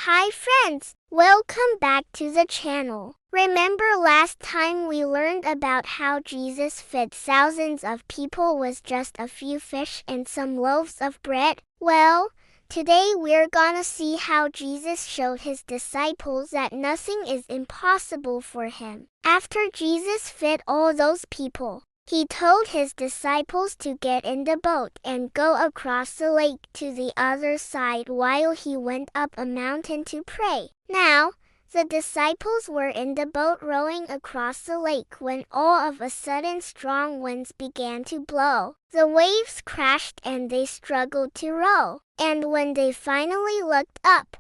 Hi friends, welcome back to the channel. Remember last time we learned about how Jesus fed thousands of people with just a few fish and some loaves of bread? Well, today we're gonna see how Jesus showed his disciples that nothing is impossible for him. After Jesus fed all those people, he told his disciples to get in the boat and go across the lake to the other side while he went up a mountain to pray. Now, the disciples were in the boat rowing across the lake when all of a sudden strong winds began to blow. The waves crashed and they struggled to row. And when they finally looked up,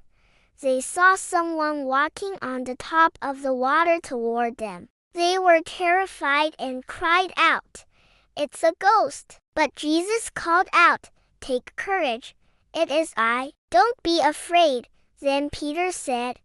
they saw someone walking on the top of the water toward them. They were terrified and cried out, "It's a ghost!" But Jesus called out, "Take courage, it is I. Don't be afraid." Then Peter said,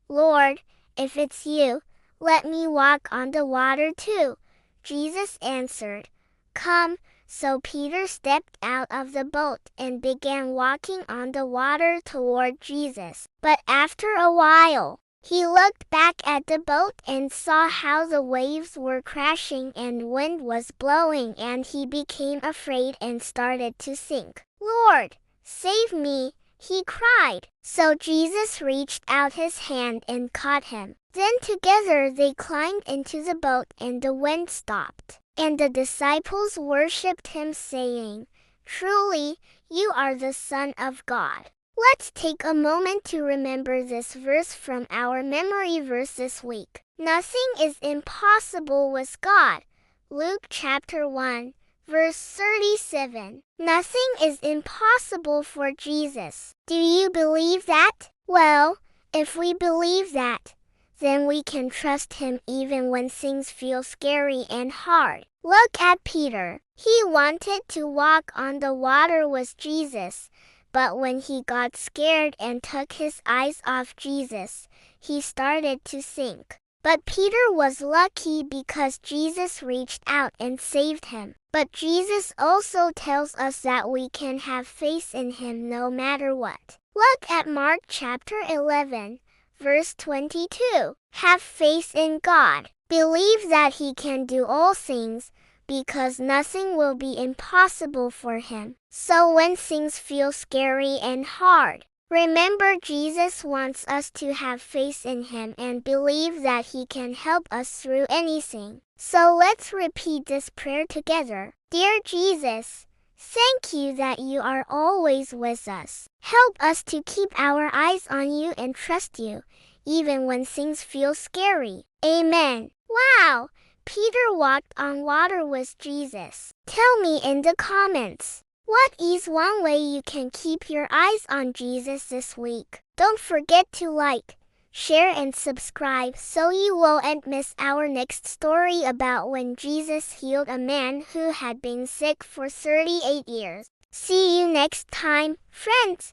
"Lord, if it's you, let me walk on the water too." Jesus answered, "Come." So Peter stepped out of the boat and began walking on the water toward Jesus. But after a while, he looked back at the boat and saw how the waves were crashing and wind was blowing, and he became afraid and started to sink. "Lord, save me," he cried. So Jesus reached out his hand and caught him. Then together they climbed into the boat and the wind stopped. And the disciples worshipped him, saying, "Truly, you are the Son of God." Let's take a moment to remember this verse from our memory verse this week. Nothing is impossible with God. Luke chapter 1, verse 37. Nothing is impossible for Jesus. Do you believe that? Well, if we believe that, then we can trust him even when things feel scary and hard. Look at Peter. He wanted to walk on the water with Jesus, but when he got scared and took his eyes off Jesus, he started to sink. But Peter was lucky because Jesus reached out and saved him. But Jesus also tells us that we can have faith in him no matter what. Look at Mark chapter 11. Verse 22. Have faith in God. Believe that he can do all things, because nothing will be impossible for him. So when things feel scary and hard, remember Jesus wants us to have faith in him and believe that he can help us through anything. So let's repeat this prayer together. Dear Jesus, thank you that you are always with us. Help us to keep our eyes on you and trust you, even when things feel scary. Amen. Wow! Peter walked on water with Jesus. Tell me in the comments, what is one way you can keep your eyes on Jesus this week? Don't forget to like, share and subscribe so you won't miss our next story about when Jesus healed a man who had been sick for 38 years. See you next time, friends!